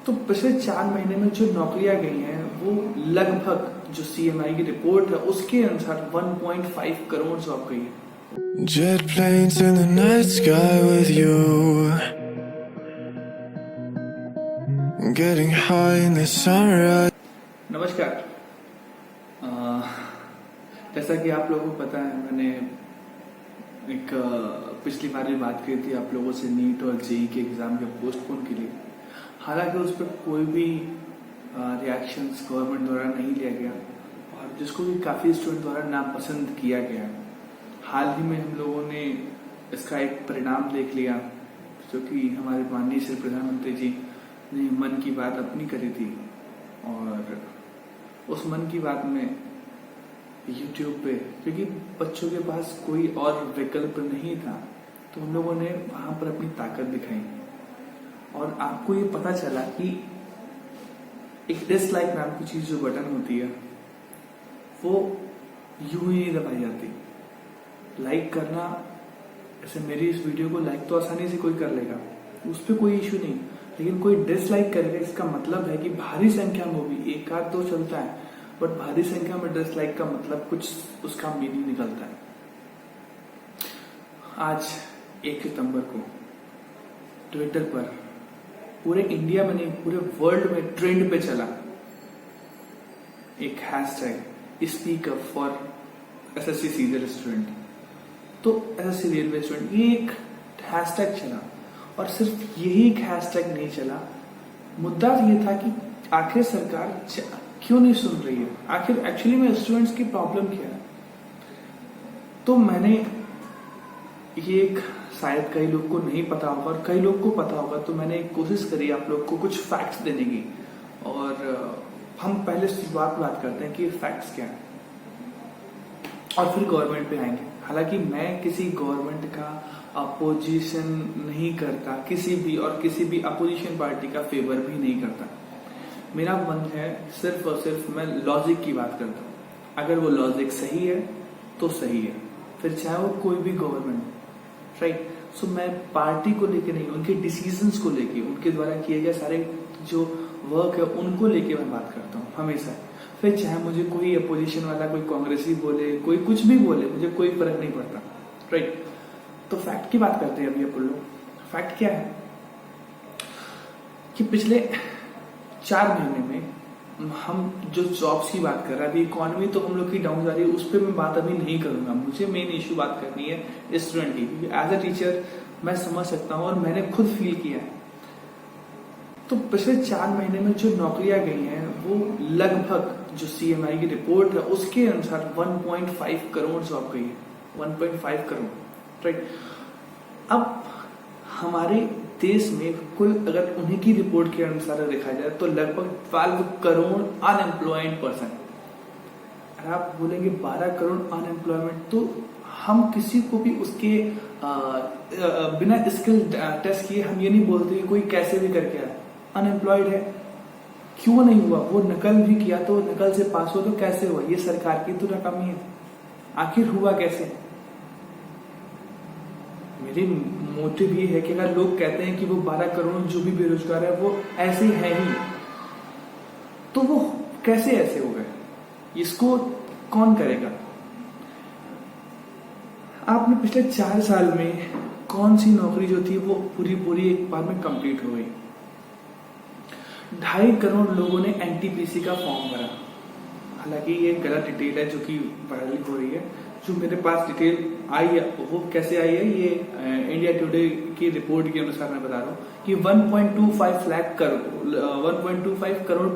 तो पिछले 4 महीने में जो नौकरियां गई हैं वो लगभग जो CMI की रिपोर्ट है उसके अनुसार 1.5 करोड़ जॉब गई है। Jet planes in the night sky with you, getting high in the sunrise. नमस्कार। जैसा कि आप लोगों को पता है, मैंने एक पिछली बार भी बात की थी आप लोगों से नीट और जेई के एग्जाम के पोस्टपोन के लिए। हालांकि उस पर कोई भी रिएक्शंस गवर्नमेंट द्वारा नहीं लिया गया और जिसको भी काफ़ी स्टूडेंट द्वारा नापसंद किया गया। हाल ही में हम लोगों ने इसका एक परिणाम देख लिया, जो कि हमारे माननीय श्री प्रधानमंत्री जी ने मन की बात अपनी करी थी और उस मन की बात में YouTube पे, क्योंकि बच्चों के पास कोई और विकल्प नहीं था, तो हम लोगों ने वहां पर अपनी ताकत दिखाई और आपको ये पता चला कि एक डिसलाइक नाम की चीज जो बटन होती है वो यूं ही नहीं दबाई जाती। लाइक करना, ऐसे मेरी इस वीडियो को लाइक तो आसानी से कोई कर लेगा, उस पर कोई इश्यू नहीं, लेकिन कोई डिसलाइक करेगा इसका मतलब है कि भारी संख्या में भी एक आध दो चलता है, बट भारी संख्या में डिसलाइक का मतलब कुछ उसका मीनिंग निकलता है। आज 1 सितंबर को ट्विटर पर पूरे इंडिया में नहीं पूरे वर्ल्ड में ट्रेंड पे चला एक hashtag speak up for SSC serial student. तो SSC रेलवे स्टूडेंट, ये एक हैशटैग चला और सिर्फ यही एक हैशटैग नहीं चला। मुद्दा ये था कि आखिर सरकार क्यों नहीं सुन रही है, आखिर एक्चुअली में स्टूडेंट्स की प्रॉब्लम क्या है। तो मैंने ये एक, शायद कई लोग को नहीं पता होगा और कई लोग को पता होगा, तो मैंने एक कोशिश करी आप लोग को कुछ फैक्ट्स देने की। और हम पहले शुरुआत बात करते हैं कि फैक्ट्स क्या है और फिर गवर्नमेंट पे आएंगे। हालांकि मैं किसी गवर्नमेंट का अपोजिशन नहीं करता, किसी भी अपोजिशन पार्टी का फेवर भी नहीं करता। मेरा मन है सिर्फ और सिर्फ मैं लॉजिक की बात करता हूँ। अगर वो लॉजिक सही है तो सही है, फिर चाहे वो कोई भी गवर्नमेंट, राइट। सो मैं पार्टी को लेके नहीं, उनके डिसीजंस को लेके, उनके द्वारा किए गए सारे जो वर्क है उनको लेके मैं बात करता हूँ हमेशा। फिर चाहे मुझे कोई अपोजिशन वाला, कोई कांग्रेसी बोले, कोई कुछ भी बोले, मुझे कोई फर्क नहीं पड़ता, राइट। तो फैक्ट की बात करते हैं अभी अपन लोग। फैक्ट क्या है कि पिछले 4 महीने में हम जो जॉब्स की बात कर रहे हैं, अभी इकोनॉमी तो हम लोग की डाउन जा रही है, उस पर मैं बात अभी नहीं करूंगा। मुझे मेन इश्यू बात करनी है स्टूडेंट की, क्योंकि एज अ टीचर मैं समझ सकता हूँ और मैंने खुद फील किया है। तो पिछले 4 महीने में जो नौकरियां गई हैं वो लगभग जो CMI की रिपोर्ट है उसके अनुसार 1.5 करोड़ जॉब गई है। 1.5 करोड़, राइट। अब हमारे देश में कुल, अगर उन्हीं की रिपोर्ट के अनुसार देखा जाए तो लगभग 12 करोड़ अनएम्प्लॉयड पर्सन। अगर आप बोलेंगे 12 करोड़ अनएम्प्लॉयमेंट, तो हम किसी को भी उसके बिना स्किल टेस्ट किए हम ये नहीं बोलते कि कोई कैसे भी करके आया अनएम्प्लॉयड है। क्यों नहीं हुआ? वो नकल भी किया तो नकल से पास हो तो कैसे हुआ? ये सरकार की तो नाकामी है। आखिर हुआ कैसे? मेरी मोटिव ये है कि अगर लोग कहते हैं कि वो 12 करोड़ जो भी बेरोजगार है वो ऐसे है ही, तो वो कैसे ऐसे हो गए? इसको कौन करेगा? आपने पिछले 4 साल में कौन सी नौकरी जो थी वो पूरी एक बार में कंप्लीट हो गई। 2.5 करोड़ लोगों ने NTPC का फॉर्म भरा। हालांकि ये गलत डिटेल है जो कि वायरल हो रही है। जो मेरे पास डिटेल आई है वो कैसे आई है, ये इंडिया टुडे की रिपोर्ट के अनुसार मैं बता रहा हूँ कि 1.25 करोड़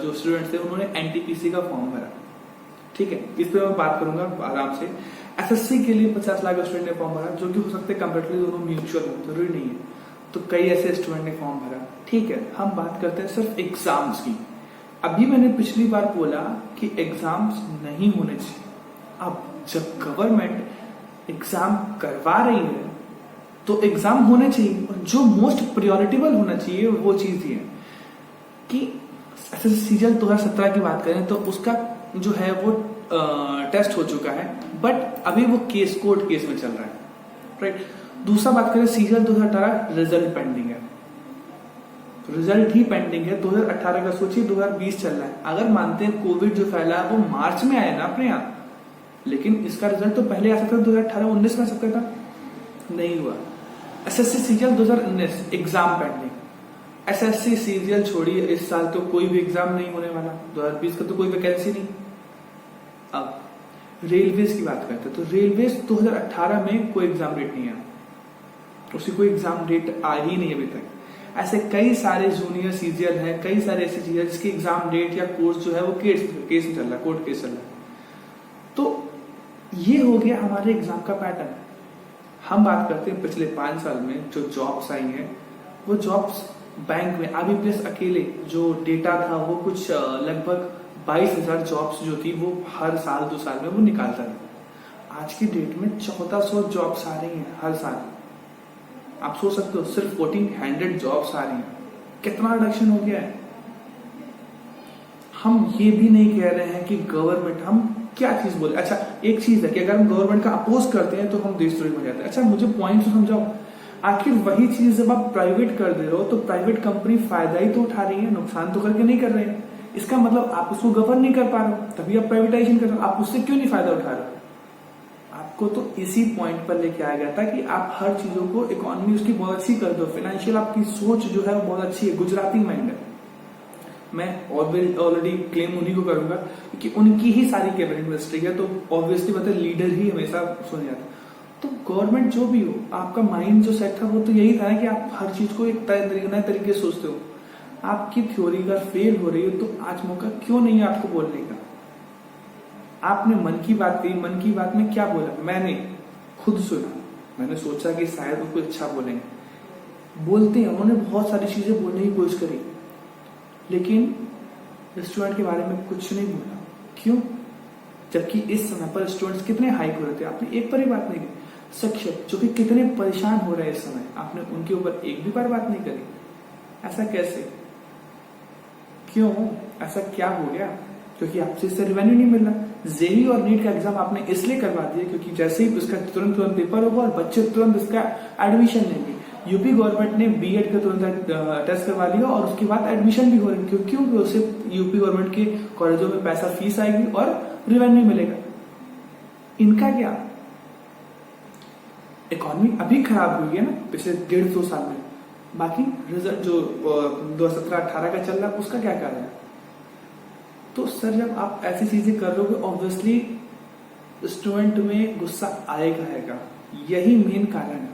जो स्टूडेंट्स थे उन्होंने NTPC का फॉर्म भरा। ठीक है, इस पर मैं बात करूंगा आराम से। SSC के लिए 50 लाख स्टूडेंट ने फॉर्म भरा, जो कि हो सकते हैं कंपेरेटिवली दोनों म्यूचुअल हो, जरूरी नहीं है। तो कई ऐसे स्टूडेंट ने फॉर्म भरा। ठीक है, हम बात करते हैं सिर्फ एग्जाम्स की। अभी मैंने पिछली बार बोला कि एग्जाम्स नहीं होने चाहिए। अब जब गवर्नमेंट एग्जाम करवा रही है तो एग्जाम होने चाहिए, और जो मोस्ट प्रायोरिटेबल होना चाहिए वो चीज ये कि सीजन 2017 की बात करें तो उसका जो है वो टेस्ट हो चुका है, बट अभी वो कोर्ट केस में चल रहा है, राइट। दूसरा बात करें सीजन 2018 रिजल्ट पेंडिंग है। रिजल्ट ही पेंडिंग है 2018 का। सोचिए 2020 चल रहा है, अगर मानते हैं कोविड जो फैला है वो मार्च में आया ना अपने यहाँ, लेकिन इसका रिजल्ट तो पहले आ सकता था, 2018-19 में आ सकता था, नहीं हुआ। SSC CGL 2019 exam pending. SSC CGL छोड़िए, इस साल तो कोई भी एग्जाम नहीं होने वाला, 2020 का तो कोई वैकेंसी नहीं। अब रेलवेज की बात करते हैं तो रेलवेज 2018 में कोई एग्जाम डेट नहीं आया, उसकी कोई एग्जाम डेट आ ही नहीं अभी तक। ऐसे कई सारे जूनियर सीजीएल हैं, कई सारे ऐसे चीजें जिसकी एग्जाम डेट या कोर्स जो है वो केस में चल रहा है, कोर्ट केस चल रहा है। तो ये हो गया हमारे एग्जाम का पैटर्न। हम बात करते हैं पिछले 5 साल में जो जॉब्स आई हैं, वो जॉब्स बैंक में IBPS अकेले जो डेटा था वो कुछ लगभग 22,000 जॉब्स जो थी वो हर साल 2 साल में वो निकालता था। आज की डेट में 1400 जॉब्स आ रही हैं हर साल। आप सोच सकते हो सिर्फ 1400 जॉब्स आ रही हैं, कितना रिडक्शन हो गया है। हम ये भी नहीं कह रहे हैं कि गवर्नमेंट, हम क्या चीज बोले। अच्छा एक चीज है कि अगर हम गवर्नमेंट का अपोज करते हैं तो हम देशद्रोही हो जाते हैं। अच्छा मुझे पॉइंट समझाओ, आखिर वही चीज जब आप प्राइवेट कर दे रहे हो तो प्राइवेट कंपनी फायदा ही तो उठा रही है, नुकसान तो करके नहीं कर रहे हैं। इसका मतलब आप उसको गवर्न नहीं कर पा रहे हो, तभी आप प्राइवेटाइजेशन कर रहे हो। आप उससे क्यों नहीं फायदा उठा रहे हो? आपको तो इसी पॉइंट पर लेके आया गया था कि आप हर चीजों को, इकोनॉमी उसकी बहुत अच्छी कर दो, फाइनेंशियल आपकी सोच जो है वो बहुत अच्छी है, गुजराती माइंड है। मैं ऑलरेडी क्लेम उन्हीं को करूंगा कि उनकी ही सारी कैबिनेट मिनिस्ट्री है, तो ऑब्वियसली मतलब लीडर ही हमेशा सुने जाता। तो गवर्नमेंट जो भी हो, आपका माइंड जो सेट था वो तो यही था कि आप हर चीज को एक नए तरीके से सोचते हो। आपकी थ्योरी अगर फेल हो रही है तो आज मौका क्यों नहीं है आपको बोलने का? आपने मन की बात कही, मन की बात में क्या बोला मैंने खुद सुना, मैंने सोचा कि शायद वो कुछ अच्छा बोलेंगे, बोलते हैं। उन्होंने बहुत सारी चीजें बोलने की कोशिश करी, लेकिन स्टूडेंट के बारे में कुछ नहीं बोला। क्यों? जबकि इस समय पर स्टूडेंट्स कितने हाइक हो रहे थे, आपने एक पर ही बात नहीं की। शिक्षक जो कि कितने परेशान हो रहे हैं इस समय, आपने उनके ऊपर एक भी बार बात नहीं करी। ऐसा कैसे? क्यों? ऐसा क्या हो गया? क्योंकि आपसे इससे रेवेन्यू नहीं मिल रहा। जेई और नीट का एग्जाम आपने इसलिए करवा दिया क्योंकि जैसे ही उसका तुरंत पेपर होगा और बच्चे तुरंत इसका एडमिशन लेंगे। यूपी गवर्नमेंट ने बीएड का तुरंत टेस्ट करवा लिया और उसके बाद एडमिशन भी हो रही है, क्योंकि उसे यूपी गवर्नमेंट के कॉलेजों में पैसा फीस आएगी और रेवेन्यू मिलेगा। इनका क्या? इकोनॉमी अभी खराब हुई है ना पिछले 1.5-2 साल में, बाकी रिजल्ट जो 2017-18 का चल रहा है उसका क्या कारण है? तो सर जब आप ऐसी चीजें कर रहे हो ऑब्वियसली स्टूडेंट में गुस्सा आएगा, यही मेन कारण है।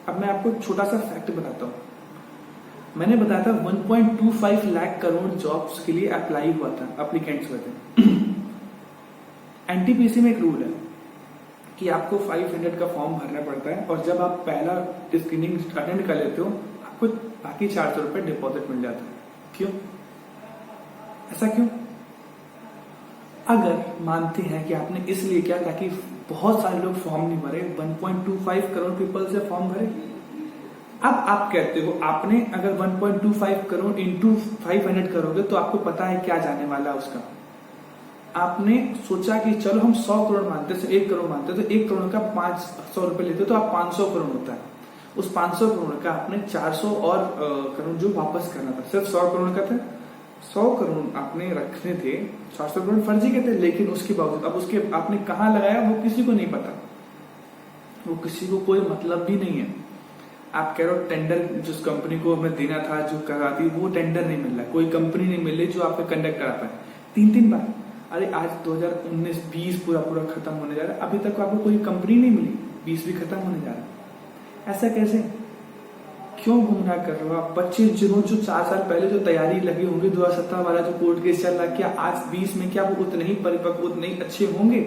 अब मैं आपको छोटा सा फैक्ट बताता हूँ। मैंने बताया था 1.25 लाख करोड़ जॉब्स के लिए अप्लाई हुआ था, एप्लीकेंट्स हुए थे। एनटीपीसी में एक रूल है कि आपको 500 का फॉर्म भरना पड़ता है और जब आप पहला स्क्रीनिंग अटेंड कर लेते हो आपको बाकी 400 रुपए डिपॉजिट मिल जाता है। क्यों? ऐसा क्यों? अगर मानते हैं कि आपने इसलिए क्या ताकि बहुत सारे लोग फॉर्म नहीं भरे, 1.25 करोड़ पीपल से फॉर्म भरे। अब आप कहते हो आपने अगर 1.25 करोड़ इंटू 500 करोगे तो आपको पता है क्या जाने वाला है उसका। आपने सोचा कि चलो हम 100 करोड़ मानते, 1 करोड़ मानते, तो 1 करोड़ का 500 रुपए लेते तो आप 500 करोड़ होता है। उस 500 करोड़ का आपने 400 और करोड़ जो वापस करना था, सिर्फ 100 करोड़ का था, 100 करोड़ आपने रखने थे, 400 करोड़ फर्जी के थे, लेकिन उसके बावजूद अब उसके आपने कहाँ लगाया वो किसी को नहीं पता, वो किसी को कोई मतलब भी नहीं है। आप कह रहे हो टेंडर जिस कंपनी को हमें देना था जो कराती, वो टेंडर नहीं मिल रहा, कोई कंपनी नहीं मिल रही जो आपका कंडक्ट करा पाए 3-3 बार। अरे आज 2019-20 पूरा खत्म होने जा रहा है, अभी तक आपको कोई कंपनी नहीं मिली, 20 भी खत्म होने जा रहा है। ऐसा कैसे? क्यों गुमराह कर रहे हो आप? बच्चे जिन्होंने जो 4 साल पहले जो तैयारी लगी होंगी, 2017 वाला जो कोर्ट केस चल रहा है, क्या आज 20 में क्या वो उतने ही परिपक्व, उतने ही अच्छे होंगे?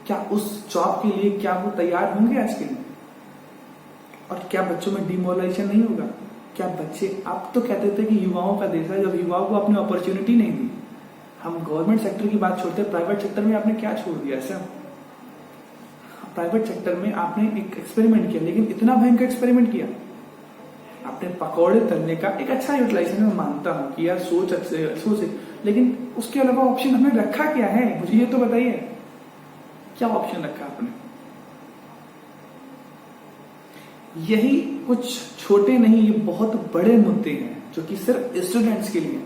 क्या उस जॉब के लिए क्या वो तैयार होंगे आज के लिए? और क्या बच्चों में डिमोरलाइजेशन नहीं होगा? क्या बच्चे, आप तो कहते थे कि युवाओं का देश है, जब युवाओं को आपने अपॉर्चुनिटी नहीं दी। हम गवर्नमेंट सेक्टर की बात छोड़ते, प्राइवेट सेक्टर में आपने क्या छोड़ दिया? ऐसा प्राइवेट सेक्टर में आपने एक एक्सपेरिमेंट किया, लेकिन इतना भयंकर एक्सपेरिमेंट किया आपने। पकौड़े तलने का एक अच्छा यूटिलाइजेशन मैं मानता हूं कि यार सोच है, लेकिन उसके अलावा ऑप्शन हमने रखा क्या है? मुझे ये तो बताइए, क्या ऑप्शन रखा आपने? यही कुछ छोटे नहीं, ये बहुत बड़े मुद्दे हैं जो कि सिर्फ स्टूडेंट्स के लिए।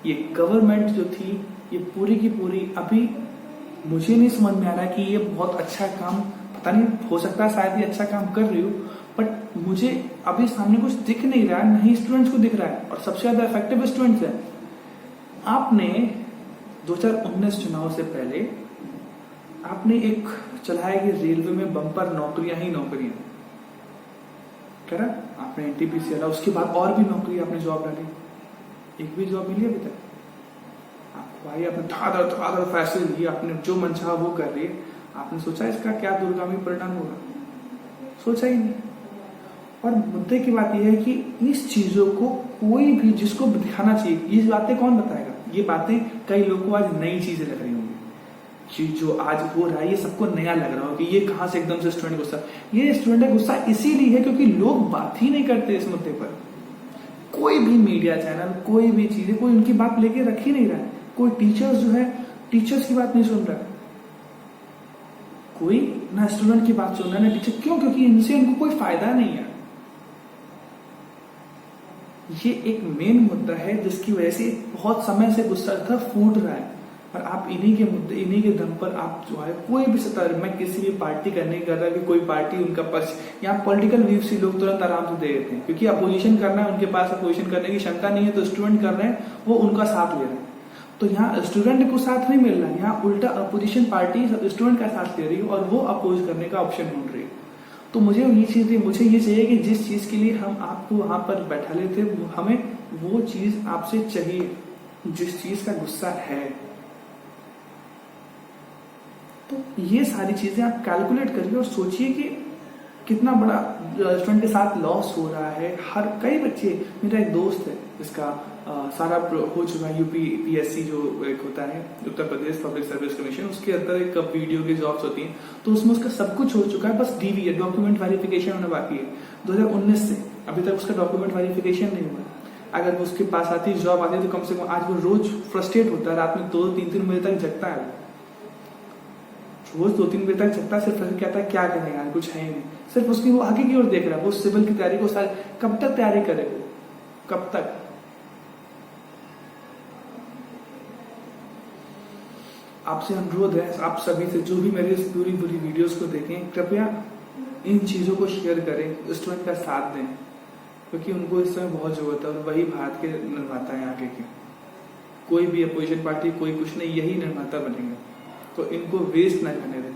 ये गवर्नमेंट जो थी ये पूरी की पूरी, अभी मुझे नहीं समझ में आ रहा कि ये बहुत अच्छा काम, पता नहीं हो सकता है शायद ये अच्छा काम कर रही हो, बट मुझे अभी सामने कुछ दिख नहीं रहा, नहीं स्टूडेंट्स को दिख रहा है, और सबसे ज्यादा इफेक्टिव स्टूडेंट्स है। आपने 2019 चुनाव से पहले आपने एक चलाया कि रेलवे में बम्पर नौकरियां ही नौकरियां, कह रहा आपने एनटीपीसी डाला, उसके बाद और भी नौकरी आपने जॉब डाली, एक भी जॉब मिली अभी तक आपको? भाई आपने धाधर फैसले लिए, आपने जो मन चाहा वो कर रही है, आपने सोचा इसका क्या दूरगामी परिणाम होगा? सोचा ही नहीं। और मुद्दे की बात यह है कि इस चीजों को कोई भी जिसको दिखाना चाहिए, ये बातें कौन बताएगा? ये बातें कई लोगों को आज नई चीजें लग रही होंगी, जो आज हो रहा है ये सबको नया लग रहा हो कि ये कहां से एकदम से स्टूडेंट गुस्सा। ये स्टूडेंट गुस्सा इसीलिए है क्योंकि लोग बात ही नहीं करते इस मुद्दे पर। कोई भी मीडिया चैनल, कोई भी चीजें, कोई उनकी बात लेके रख ही नहीं रहा है। कोई टीचर्स जो है, टीचर्स की बात नहीं सुन रहा है, कोई ना स्टूडेंट की बात सुन रहा है ना टीचर। क्यों? क्योंकि इनसे उनको कोई फायदा नहीं है। ये एक मेन मुद्दा है जिसकी वजह से बहुत समय से गुस्सा था फूट रहा है, और आप इन्हीं के मुद्दे, इन्हीं के दम पर आप जो है कोई भी सत्ता, मैं किसी भी पार्टी का नहीं कर रहा कि कोई पार्टी उनका पक्ष, यहाँ पॉलिटिकल व्यू से लोग तुरंत आराम से दे देते हैं क्योंकि अपोजिशन करना है, उनके पास अपोजिशन करने की क्षमता नहीं है, तो स्टूडेंट कर रहे हैं, वो उनका साथ ले रहे हैं। तो यहाँ स्टूडेंट को साथ नहीं मिल रहा है, यहाँ उल्टा अपोजिशन पार्टी स्टूडेंट का साथ ले रही है और वो अपोज करने का ऑप्शन ढूंढ रही है। तो मुझे ये चाहिए कि जिस चीज के लिए हम आपको वहां पर बैठा लेते, हमें वो चीज आपसे चाहिए, जिस चीज का गुस्सा है। तो ये सारी चीजें आप कैलकुलेट करिए और सोचिए कि कितना बड़ा स्टूडेंट के साथ लॉस हो रहा है। हर कई बच्चे, मेरा एक दोस्त है जिसका सारा हो चुका है, यूपी पीएससी जो एक होता है Uttar Pradesh public service commission, उसके अंदर एक वीडियो की जॉब्स होती हैं, तो उसमें उसका सब कुछ हो चुका है, बस डीवी है, डॉक्यूमेंट वेरिफिकेशन होना बाकी है। 2019 से अभी तक उसका डॉक्यूमेंट वेरिफिकेशन नहीं हुआ। अगर उसके पास आती जॉब आती तो कम से कम आज वो रोज फ्रस्ट्रेट होता है, रात में 2-3 बजे तक जगता है, रोज 2-3 बजे तक जगता है, सिर्फ कहता है क्या करें यार, कुछ है ही नहीं, सिर्फ उसकी वो आगे की ओर देख रहा है। वो सिविल की तैयारी को सारी, कब तक तैयारी करे, कब तक? आपसे अनुरोध है, आप सभी से, जो भी मेरे इस पूरी वीडियोस को देखें, कृपया इन चीजों को शेयर करें, स्टूडेंट का साथ दें, क्योंकि उनको इस समय बहुत जरूरत है और वही भारत के निर्माता है आगे के। कोई भी अपोजिशन पार्टी, कोई कुछ नहीं, यही निर्माता बनेंगे, तो इनको वेस्ट ना करने दें।